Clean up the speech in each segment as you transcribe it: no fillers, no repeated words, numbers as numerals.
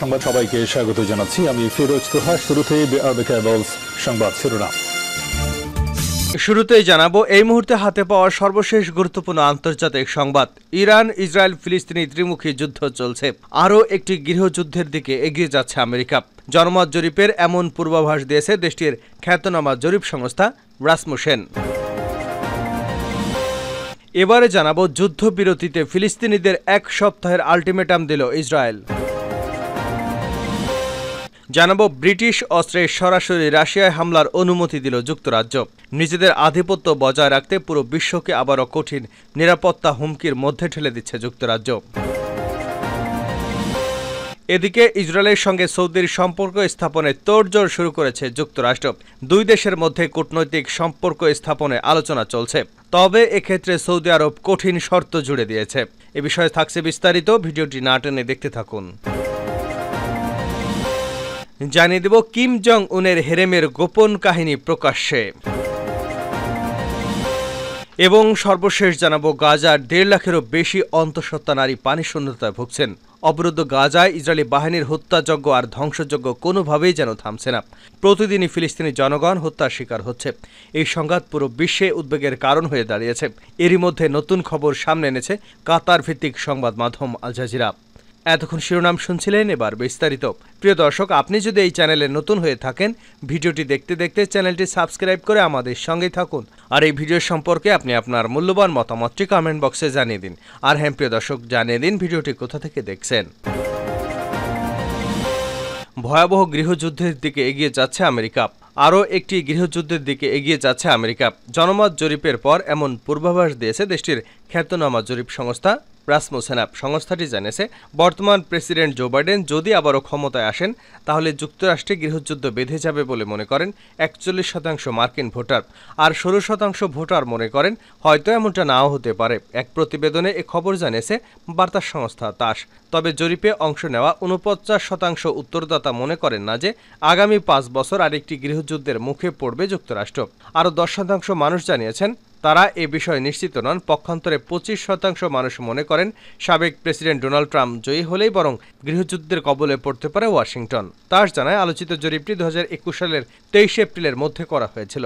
সংবাদ সবাইকে স্বাগত জানাচ্ছি আমি ফিরোজ তোহা। শুরুতে সংবাদ শিরোনাম। শুরুতেই জানাবো এই মুহূর্তে হাতে পাওয়া সর্বশেষ গুরুত্বপূর্ণ আন্তর্জাতিক সংবাদ। ইরান ইসরায়েল ফিলিস্তিনি ত্রিমুখী যুদ্ধ চলছে। আরও একটি গৃহযুদ্ধের দিকে এগিয়ে যাচ্ছে আমেরিকা। জনমত জরিপের এমন পূর্বাভাস দিয়েছে দেশটির খ্যাতনামা জরিপ সংস্থা রাসমুসেন। এবারে জানাবো যুদ্ধবিরতিতে ফিলিস্তিনিদের 1 সপ্তাহের আলটিমেটাম দিল ইসরায়েল। জানাবো ব্রিটিশ অস্ত্রে সরাসরি রাশিয়ায় হামলার অনুমতি দিল যুক্তরাজ্য। নিজেদের আধিপত্য বজায় রাখতে পুরো বিশ্বকে আবারও কঠিন নিরাপত্তা হুমকির মধ্যে ঠেলে দিচ্ছে যুক্তরাজ্য। এদিকে ইসরায়েলের সঙ্গে সৌদির সম্পর্ক স্থাপনে তোড়জোড় শুরু করেছে যুক্তরাষ্ট্র। দুই দেশের মধ্যে কূটনৈতিক সম্পর্ক স্থাপনে আলোচনা চলছে। তবে এক্ষেত্রে সৌদি আরব কঠিন শর্ত জুড়ে দিয়েছে। এ বিষয়ে থাকছে বিস্তারিত, ভিডিওটি না টেনে দেখতে থাকুন। জানিয়ে দেব কিম জং উনের হেরেমের গোপন কাহিনী প্রকাশ্যে এবং সর্বশেষ জানাবো গাজার 1.5 লাখেরও বেশি অন্তঃসত্ত্বা নারী পানিশূন্যতায় ভুগছেন। অবরুদ্ধ গাজায় ইসরায়েলি বাহিনীর হত্যাযজ্ঞ আর ধ্বংসযজ্ঞ কোনোভাবেই যেন থামছে না। প্রতিদিনই ফিলিস্তিনি জনগণ হত্যার শিকার হচ্ছে। এই সংঘাত পুরো বিশ্বে উদ্বেগের কারণ হয়ে দাঁড়িয়েছে। এরই মধ্যে নতুন খবর সামনে এনেছে কাতার ভিত্তিক সংবাদ মাধ্যম আল জাজিরা। এতক্ষণ শিরোনাম শুনছিলেন, এবার বিস্তারিত। প্রিয় দর্শক, আপনি যদি এই চ্যানেলে নতুন হয়ে থাকেন, ভিডিওটি দেখতে দেখতে চ্যানেলটি সাবস্ক্রাইব করে আমাদের সঙ্গেই থাকুন। আর এই ভিডিও সম্পর্কে আপনি আপনার মূল্যবান মতামতটি কমেন্ট বক্সে জানিয়ে দিন। আর হ্যাঁ প্রিয় দর্শক, জানিয়ে দিন ভিডিওটি কোথা থেকে দেখছেন। ভয়াবহ গৃহযুদ্ধের দিকে এগিয়ে যাচ্ছে আমেরিকা। আরও একটি গৃহযুদ্ধের দিকে এগিয়ে যাচ্ছে আমেরিকা। জনমত জরিপের পর এমন পূর্বাভাস দিয়েছে দেশটির খ্যাতনামা জরিপ সংস্থা রাসমুসেন। সংস্থাটি জানিয়েছে, বর্তমান প্রেসিডেন্ট জো বাইডেন যদি আবারও ক্ষমতায় আসেন তাহলে যুক্তরাষ্ট্রে গৃহযুদ্ধ বেঁধে যাবে বলে মনে করেন 41% মার্কিন ভোটার। আর 16% ভোটার মনে করেন হয়তো এমনটা নাও হতে পারে। এক প্রতিবেদনে এ খবর জানিয়েছে বার্তা সংস্থা তাস। তবে জরিপে অংশ নেওয়া 49% উত্তরদাতা মনে করেন না যে আগামী 5 বছর আরেকটি গৃহযুদ্ধের মুখে পড়বে যুক্তরাষ্ট্র। আরও 10% মানুষ জানিয়েছেন তারা এ বিষয়ে নিশ্চিত নন। পক্ষান্তরে 25% মানুষ মনে করেন সাবেক প্রেসিডেন্ট ডোনাল্ড ট্রাম্প জয়ী হলেই বরং গৃহযুদ্ধের কবলে পড়তে পারে ওয়াশিংটন। তাস জানায়, আলোচিত জরিপটি 2021 সালের 23 এপ্রিলের মধ্যে করা হয়েছিল।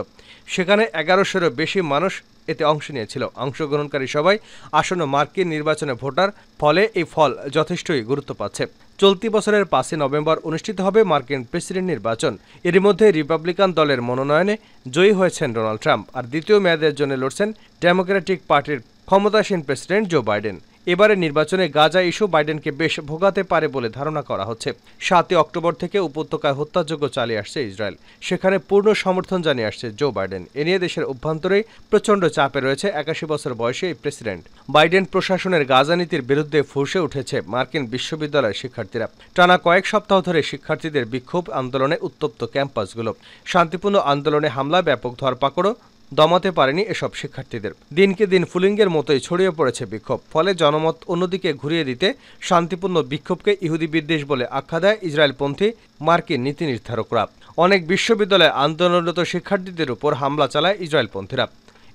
সেখানে 1100-এরও বেশি মানুষ এতে অংশ নিয়েছিল। অংশগ্রহণকারী সবাই আসন্ন মার্কিন নির্বাচনে ভোটার, ফলে এই ফল যথেষ্টই গুরুত্ব পাচ্ছে। চলতি বছরের 5 নভেম্বর অনুষ্ঠিত হবে মার্কিন প্রেসিডেন্ট নির্বাচন। এরই মধ্যে রিপাবলিকান দলের মনোনয়নে জয়ী হয়েছেন ডোনাল্ড ট্রাম্প। আর দ্বিতীয় মেয়াদের জন্য লড়ছেন ডেমোক্রেটিক পার্টির ক্ষমতাসীন প্রেসিডেন্ট জো বাইডেন। এবারে নির্বাচনে গাজা ইস্যু বাইডেনকে বেশ ভোগাতে পারে বলে ধারণা করা হচ্ছে। 7 অক্টোবর থেকে উপত্যকায় হত্যাযজ্ঞ চালিয়ে আসছে ইসরায়েল। সেখানে পূর্ণ সমর্থন জানিয়ে আসছে জো বাইডেন। এ নিয়ে দেশের অভ্যন্তরেই প্রচণ্ড চাপে রয়েছে 81 বছর বয়সী এই প্রেসিডেন্ট। বাইডেন প্রশাসনের গাজা নীতির বিরুদ্ধে ফুঁসে উঠেছে মার্কিন বিশ্ববিদ্যালয়ের শিক্ষার্থীরা। টানা কয়েক সপ্তাহ ধরে শিক্ষার্থীদের বিক্ষোভ আন্দোলনে উত্তপ্ত ক্যাম্পাসগুলো। শান্তিপূর্ণ আন্দোলনে হামলা, ব্যাপক ধরপাকড়ও দমাতে পারেনি এসব শিক্ষার্থীদের। দিনকে দিন ফুলিঙ্গের মতোই ছড়িয়ে পড়েছে বিক্ষোভ। ফলে জনমত অন্যদিকে ঘুরিয়ে দিতে শান্তিপূর্ণ বিক্ষোভকে ইহুদি বিদ্বেষ বলে আখ্যা দেয় ইসরায়েলপন্থী মার্কিন নীতি নির্ধারকরা। অনেক বিশ্ববিদ্যালয়ে আন্দোলনরত শিক্ষার্থীদের উপর হামলা চালায় ইসরায়েলপন্থীরা।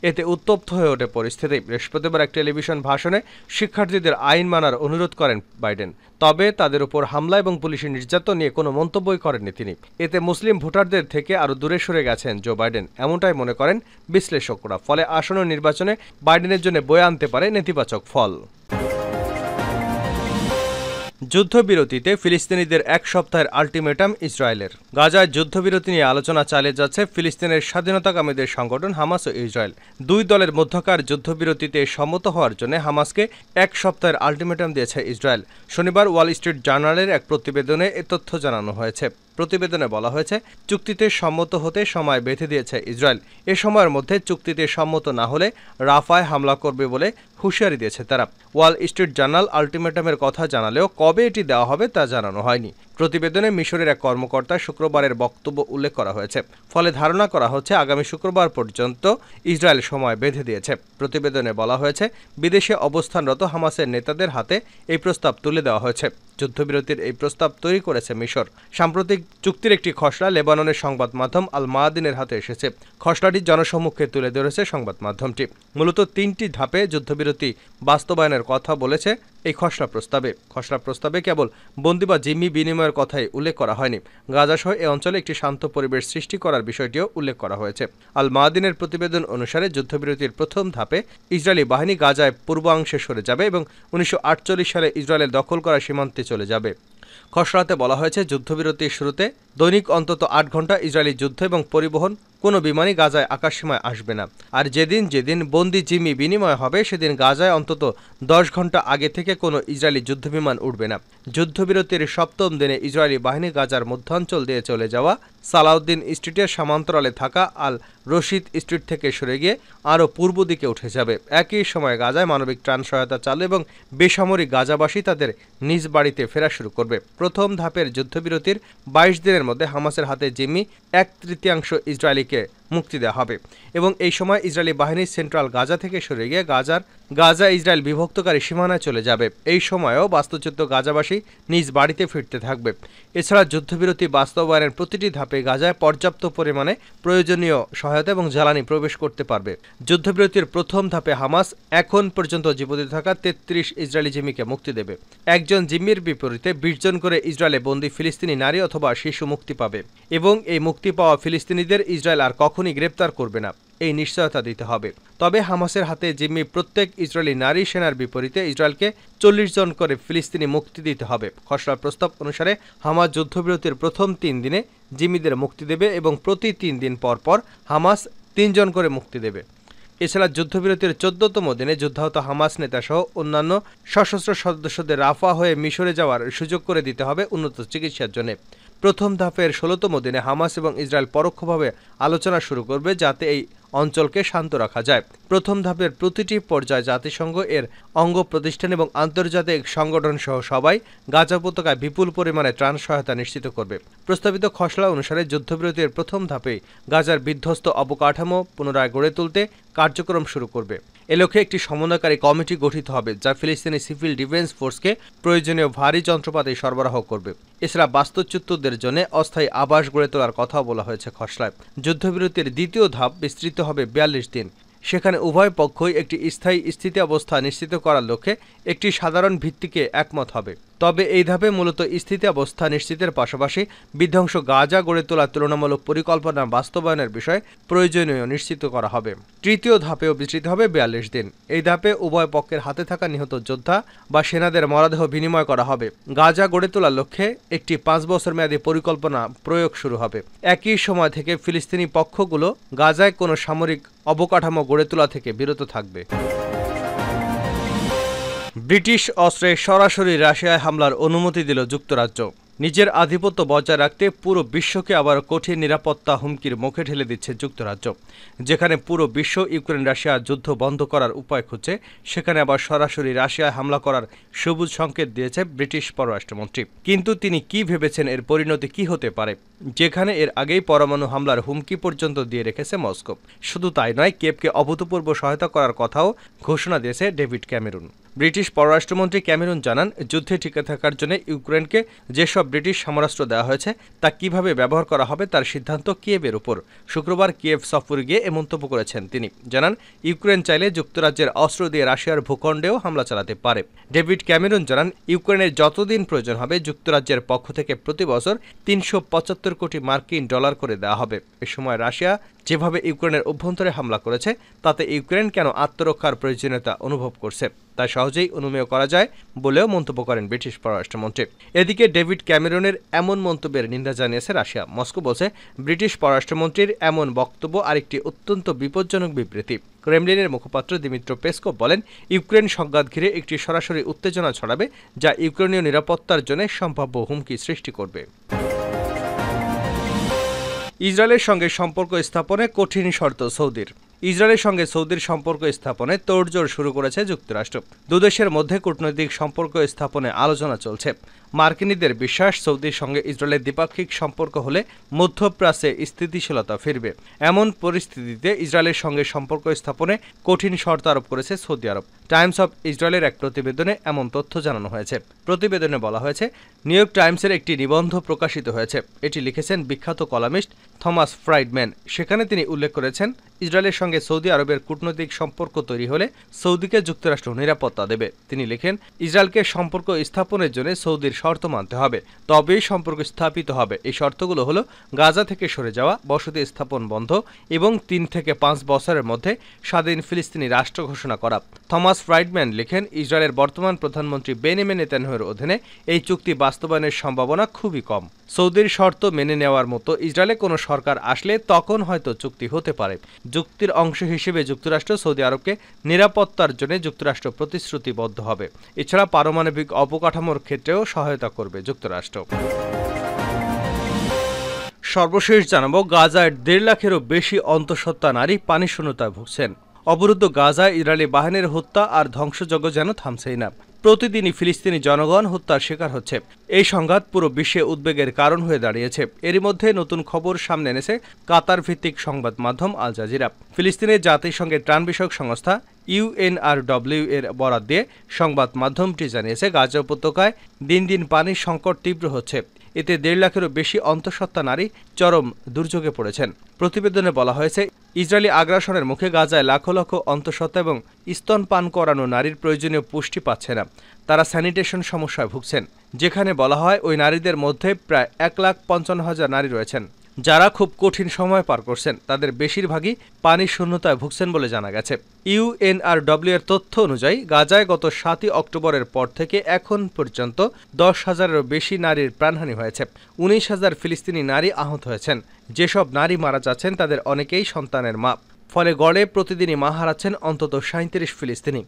এতে উত্তপ্ত হয়ে ওঠে পরিস্থিতি। বৃহস্পতিবার এক টেলিভিশন ভাষণে শিক্ষার্থীদের আইন মানার অনুরোধ করেন বাইডেন। তবে তাদের উপর হামলা এবং পুলিশি নির্যাতন নিয়ে কোনো মন্তব্যই করেননি তিনি। এতে মুসলিম ভোটারদের থেকে আরও দূরে সরে গেছেন জো বাইডেন, এমনটাই মনে করেন বিশ্লেষকরা। ফলে আসন্ন নির্বাচনে বাইডেনের জন্য বয়ে আনতে পারে নেতিবাচক ফল। যুদ্ধবিরতিতে ফিলিস্তিনিদের 1 সপ্তাহের আলটিমেটাম ইসরায়েলের। গাজায় যুদ্ধবিরতি নিয়ে আলোচনা চালিয়ে যাচ্ছে ফিলিস্তিনের স্বাধীনতাকামীদের সংগঠন হামাস ও ইসরায়েল। দুই দলের মধ্যকার যুদ্ধবিরতিতে সম্মত হওয়ার জন্য হামাসকে 1 সপ্তাহের আলটিমেটাম দিয়েছে ইসরায়েল। শনিবার ওয়াল স্ট্রিট জার্নালের এক প্রতিবেদনে এ তথ্য জানানো হয়েছে। প্রতিবেদনে বলা হয়েছে, চুক্তিতে সম্মত হতে সময় বেঁধে দিয়েছে ইসরায়েল। এ সময়ের মধ্যে চুক্তিতে সম্মত না হলে রাফায় হামলা করবে বলে হুঁশিয়ারি দিয়েছে তারা। ওয়াল স্ট্রিট জার্নাল আলটিমেটামের কথা জানালেও কবে এটি দেওয়া হবে তা জানানো হয়নি। প্রতিবেদনে মিশরের এক কর্মকর্তা শুক্রবারের বক্তব্য উল্লেখ করা হয়েছে। ফলে ধারণা করা হচ্ছে আগামী শুক্রবার পর্যন্ত ইসরায়েল সময় বেঁধে দিয়েছে। প্রতিবেদনে বলা হয়েছে, বিদেশে অবস্থানরত হামাসের নেতাদের হাতে এই প্রস্তাব তুলে দেওয়া হয়েছে। যুদ্ধবিরতির এই প্রস্তাব তৈরি করেছে মিশর। সাম্প্রতিক চুক্তির একটি খসড়া লেবাননের সংবাদ মাধ্যম আল মায়াদিনের হাতে এসেছে। খসড়াটি জনসম্মুখে তুলে ধরেছে সংবাদ মাধ্যমটি। মূলত 3টি ধাপে যুদ্ধবিরতি বাস্তবায়নের কথা বলেছে এই খসড়া প্রস্তাবে কেবল বন্দী বা জিম্মি বিনিময়ের কথাই উল্লেখ করা হয়নি, গাজা সহ এই অঞ্চলে একটি শান্ত পরিবেশ সৃষ্টি করার বিষয়টিও উল্লেখ করা হয়েছে। আল মাদিনের প্রতিবেদন অনুসারে যুদ্ধবিরতির প্রথম ধাপে ইসরায়েলি বাহিনী গাজায় পূর্বাংশে সরে যাবে এবং 1948 সালে ইসরায়েলের দখল করা সীমান্তে চলে যাবে। খসড়াতে বলা হয়েছে, যুদ্ধবিরতির শুরুতে দৈনিক অন্তত 8 ঘণ্টা ইসরায়েলি যুদ্ধ এবং পরিবহন কোনো বিমানই গাজায় আকাশসীমায় আসবে না। আর যেদিন বন্দি জিম্মি বিনিময় হবে সেদিন গাজায় অন্তত 10 ঘণ্টা আগে থেকে কোনো ইসরায়েলি যুদ্ধবিমান উঠবে না। যুদ্ধবিরতির 7ম দিনে ইসরায়েলি বাহিনী গাজার মধ্যাঞ্চল দিয়ে চলে যাওয়া সালাউদ্দিন স্ট্রিটের সমান্তরালে থাকা আল রশিদ স্ট্রিট থেকে সরে গিয়ে আরও পূর্ব দিকে উঠে যাবে। একই সময় গাজায় মানবিক ত্রাণ সহায়তা চালু এবং বেসামরিক গাজাবাসী তাদের নিজ বাড়িতে ফেরা শুরু করবে। প্রথম ধাপের যুদ্ধবিরতির 22 দিনের মধ্যে হামাসের হাতে জিম্মি 1/3 ইসরায়েলিকে মুক্তি দেওয়া হবে এবং এই সময় ইসরায়েলি বাহিনী সেন্ট্রাল গাজা থেকে সরে গিয়ে গাজা ইসরায়েল বিভক্তকারী সীমানায় চলে যাবে। এই সময়েও বাস্তুচ্যুত গাজাবাসী নিজ বাড়িতে ফিরতে থাকবে। এছাড়া যুদ্ধবিরতি বাস্তবায়নের প্রতিটি ধাপে গাজায় পর্যাপ্ত পরিমাণে প্রয়োজনীয় সহায়তা এবং জ্বালানি প্রবেশ করতে পারবে। যুদ্ধবিরতির প্রথম ধাপে হামাস এখন পর্যন্ত জীবিত থাকা 33 ইসরায়েলি জিম্মিকে মুক্তি দেবে। একজন জিম্মির বিপরীতে 20 জন করে ইসরায়েলে বন্দী ফিলিস্তিনি নারী অথবা শিশু মুক্তি পাবে এবং এই মুক্তি পাওয়া ফিলিস্তিনিদের ইসরায়েল আর কখনই গ্রেপ্তার করবে না, এই নিশ্চয়তা দিতে হবে। তবে হামাসের হাতে জিম্মি প্রত্যেক ইসরায়েলি নারী সেনার বিপরীতে ইসরায়েলকে 40 জন করে ফিলিস্তিনি মুক্তি দিতে হবে। খসড়া প্রস্তাব অনুসারে হামাস যুদ্ধবিরতির প্রথম 3 দিনে জিম্মিদের মুক্তি দেবে এবং প্রতি 3 দিন পর পর হামাস 3 জন করে মুক্তি দেবে। এছাড়া যুদ্ধবিরতির 14তম দিনে যুদ্ধাহত হামাস নেতাসহ অন্যান্য সশস্ত্র সদস্যদের রাফা হয়ে মিশরে যাওয়ার সুযোগ করে দিতে হবে উন্নত চিকিৎসার জন্য। প্রথম ধাপের 16তম দিনে হামাস এবং ইসরায়েল পরোক্ষভাবে আলোচনা শুরু করবে যাতে এই অঞ্চলকে শান্ত রাখা যায়। প্রথম ধাপের প্রতিটি পর্যায়ে জাতিসংঘ এর অঙ্গ প্রতিষ্ঠান এবং আন্তর্জাতিক সংগঠন সহ সবাই গাজা উপত্যকায় বিপুল পরিমাণে ত্রাণ সহায়তা নিশ্চিত করবে। প্রস্তাবিত খসড়া অনুসারে যুদ্ধবিরতির প্রথম ধাপে গাজার বিধ্বস্ত অবকাঠামো পুনরায় গড়ে তুলতে কার্যক্রম শুরু করবে। এ লক্ষ্যে একটি সমন্বয়কারী কমিটি গঠিত হবে যা ফিলিস্তিনি সিভিল ডিফেন্স ফোর্সকে প্রয়োজনীয় ভারী যন্ত্রপাতি সরবরাহ করবে। এছাড়া বাস্তুচ্যুতদের জন্য অস্থায়ী আবাস গড়ে তোলার কথাও বলা হয়েছে খসড়ায়। যুদ্ধবিরতির দ্বিতীয় ধাপ বিস্তৃত হবে 42 দিন। সেখানে উভয় পক্ষই একটি স্থায়ী স্থিতি অবস্থা নিশ্চিত করার লক্ষ্যে একটি সাধারণ ভিত্তিকে একমত হবে। তবে এই ধাপে মূলত স্থিতি অবস্থা নিশ্চিতের পাশাপাশি বিধ্বংস গাজা গড়ে তোলার তুলনামূলক পরিকল্পনা বাস্তবায়নের বিষয়ে প্রয়োজনীয় নিশ্চিত করা হবে। তৃতীয় ধাপেও বিস্তৃত হবে 42 দিন। এই ধাপে উভয় পক্ষের হাতে থাকা নিহত যোদ্ধা বা সেনাদের মরদেহ বিনিময় করা হবে। গাজা গড়ে তোলার লক্ষ্যে একটি 5 বছর মেয়াদী পরিকল্পনা প্রয়োগ শুরু হবে। একই সময় থেকে ফিলিস্তিনি পক্ষগুলো গাজায় কোনো সামরিক অবকাঠামো গড়ে তোলা থেকে বিরত থাকবে। ব্রিটিশ অস্ত্রে সরাসরি রাশিয়ায় হামলার অনুমতি দিল যুক্তরাজ্য। নিজের আধিপত্য বজায় রাখতে পুরো বিশ্বকে আবার কঠিন নিরাপত্তা হুমকির মুখে ঠেলে দিচ্ছে যুক্তরাজ্য। যেখানে পুরো বিশ্ব ইউক্রেন রাশিয়া যুদ্ধ বন্ধ করার উপায় খুঁজছে, সেখানে আবার সরাসরি রাশিয়ায় হামলা করার সবুজ সংকেত দিয়েছে ব্রিটিশ পররাষ্ট্রমন্ত্রী। কিন্তু তিনি কি ভেবেছেন এর পরিণতি কি হতে পারে, যেখানে এর আগেই পরমাণু হামলার হুমকি পর্যন্ত দিয়ে রেখেছে মস্কো। শুধু তাই নয়, কিয়েভকে অভূতপূর্ব সহায়তা করার কথাও ঘোষণা দিয়েছে ডেভিড ক্যামেরুন। ব্রিটিশ পররাষ্ট্রমন্ত্রী ক্যামেরুন জানান, যুদ্ধে টিকে থাকার জন্য ইউক্রেনকে যেসব ব্রিটিশ সমরাস্ত্র দেওয়া হয়েছে তা কিভাবে ব্যবহার করা হবে তার সিদ্ধান্ত কিয়েভের উপর। শুক্রবার কিয়েভ সফরে গিয়ে এ মন্তব্য করেছেন তিনি। জানান, ইউক্রেন চাইলে যুক্তরাজ্যের অস্ত্র দিয়ে রাশিয়ার ভূখণ্ডেও হামলা চালাতে পারে। ডেভিড ক্যামেরুন জানান, ইউক্রেনের যতদিন প্রয়োজন হবে যুক্তরাজ্যের পক্ষ থেকে প্রতি বছর 375 কোটি মার্কিন ডলার করে দেওয়া হবে। এ সময় রাশিয়া যেভাবে ইউক্রেনের অভ্যন্তরে হামলা করেছে তাতে ইউক্রেন কেন আত্মরক্ষার প্রয়োজনীয়তা অনুভব করছে তা সহজেই অনুমেয় করা যায় বলেও মন্তব্য করেন ব্রিটিশ পররাষ্ট্রমন্ত্রী। এদিকে ডেভিড ক্যামেরনের এমন মন্তব্যের নিন্দা জানিয়েছে রাশিয়া। মস্কো বলছে, ব্রিটিশ পররাষ্ট্রমন্ত্রীর এমন বক্তব্য আরেকটি অত্যন্ত বিপজ্জনক বিবৃতি। ক্রেমলিনের মুখপাত্র দিমিত্র পেসকভ বলেন, ইউক্রেন সংঘাত ঘিরে একটি সরাসরি উত্তেজনা ছড়াবে যা ইউক্রেনীয় নিরাপত্তার জন্য সম্ভাব্য হুমকি সৃষ্টি করবে। ইসরায়েলের সঙ্গে সম্পর্ক স্থাপনে কঠিন শর্ত সৌদির। ইসরায়েলের সঙ্গে সৌদির সম্পর্ক স্থাপনে তোড়জোড় শুরু করেছে যুক্তরাষ্ট্র। দুদেশের মধ্যে কূটনৈতিক সম্পর্ক স্থাপনে আলোচনা চলছে। মার্কিনীদের বিশ্বাস, সৌদির সঙ্গে ইসরায়েলের দ্বিপাক্ষিক সম্পর্ক হলে মধ্যপ্রাচ্যে স্থিতিশীলতা ফিরবে। এমন পরিস্থিতিতে ইসরায়েলের সঙ্গে সম্পর্ক স্থাপনে কঠিন শর্ত আরোপ করেছে সৌদি আরব। টাইমস অব ইসরায়েলের এক প্রতিবেদনে এমন তথ্য জানানো হয়েছে। প্রতিবেদনে বলা হয়েছে, নিউ ইয়র্ক টাইমসের একটি নিবন্ধ প্রকাশিত হয়েছে। এটি লিখেছেন বিখ্যাত কলামিস্ট থমাস ফ্রাইডম্যান। সেখানে তিনি উল্লেখ করেছেন, ইসরায়েলের সঙ্গে সৌদি আরবের কূটনৈতিক সম্পর্ক তৈরি হলে সৌদিকে যুক্তরাষ্ট্র নিরাপত্তা দেবে। তিনি লেখেন, ইসরায়েলকে সম্পর্ক স্থাপনের জন্য সৌদির শর্ত মানতে হবে, তবেই সম্পর্ক স্থাপিত হবে। এই শর্তগুলো হলো গাজা থেকে সরে যাওয়া, বসতি স্থাপন বন্ধ এবং 3 থেকে 5 বছরের মধ্যে স্বাধীন ফিলিস্তিনি রাষ্ট্র ঘোষণা করা। থমাস ফ্রাইডম্যান লেখেন, ইসরায়েলের বর্তমান প্রধানমন্ত্রী বেনিয়ামিন নেতানিয়াহুর অধীনে এই চুক্তি বাস্তবায়নের সম্ভাবনা খুবই কম। সৌদির শর্ত মেনে নেওয়ার মতো ইসরায়েলে কোনো সরকার আসলে তখন হয়তো চুক্তি হতে পারে। চুক্তির অংশ হিসেবে যুক্তরাষ্ট্র সৌদি আরবকে নিরাপত্তার জন্য যুক্তরাষ্ট্র প্রতিশ্রুতিবদ্ধ হবে। এছাড়া পারমাণবিক অবকাঠামোর ক্ষেত্রেও সহায়তা করবে যুক্তরাষ্ট্র। সর্বশেষ জানাবো, গাজায় 1.5 লাখেরও বেশি অন্তঃসত্ত্বা নারী পানিশূন্যতায় ভুগছেন। অবরুদ্ধ গাজায় ইসরায়েলি বাহিনীর হত্যা আর ধ্বংসযজ্ঞ যেন থামছেই না। প্রতিদিনই ফিলিস্তিনি জনগণ হত্যার শিকার হচ্ছে। এই সংঘাত পুরো বিশ্বে উদ্বেগের কারণ হয়ে দাঁড়িয়েছে। এরই মধ্যে নতুন খবর সামনে এনেছে কাতার ভিত্তিক সংবাদ মাধ্যম আল জাজিরা। ফিলিস্তিনের জাতিসংঘের ত্রাণ বিষয়ক সংস্থা UNRW এর বরাত দিয়ে সংবাদ মাধ্যমটি জানিয়েছে, গাজা উপত্যকায় দিন দিন পানির সংকট তীব্র হচ্ছে। এতে 1.5 লাখেরও বেশি অন্তঃসত্ত্বা নারী চরম দুর্যোগে পড়েছেন। প্রতিবেদনে বলা হয়েছে, ইসরায়েলি আগ্রাসনের মুখে গাজায় লাখো লাখো অন্তঃসত্ত্বা এবং স্তনপান করানো নারীর প্রয়োজনীয় পুষ্টি পাচ্ছে না। তারা স্যানিটেশন সমস্যায় ভুগছেন। যেখানে বলা হয়, ওই নারীদের মধ্যে প্রায় 1,55,000 নারী রয়েছেন যারা খুব কঠিন সময় পার করছেন। তাদের বেশিরভাগই পানির শূন্যতায় ভুগছেন বলে জানা গেছে। UNRW এর তথ্য অনুযায়ী গাজায় গত 7 অক্টোবরের পর থেকে এখন পর্যন্ত 10,000-এরও বেশি নারীর প্রাণহানি হয়েছে। 19,000 ফিলিস্তিনি নারী আহত হয়েছেন। যেসব নারী মারা যাচ্ছেন তাদের অনেকেই সন্তানের মা। ফলে গড়ে প্রতিদিনই মা হারাচ্ছেন অন্তত 37 ফিলিস্তিনি।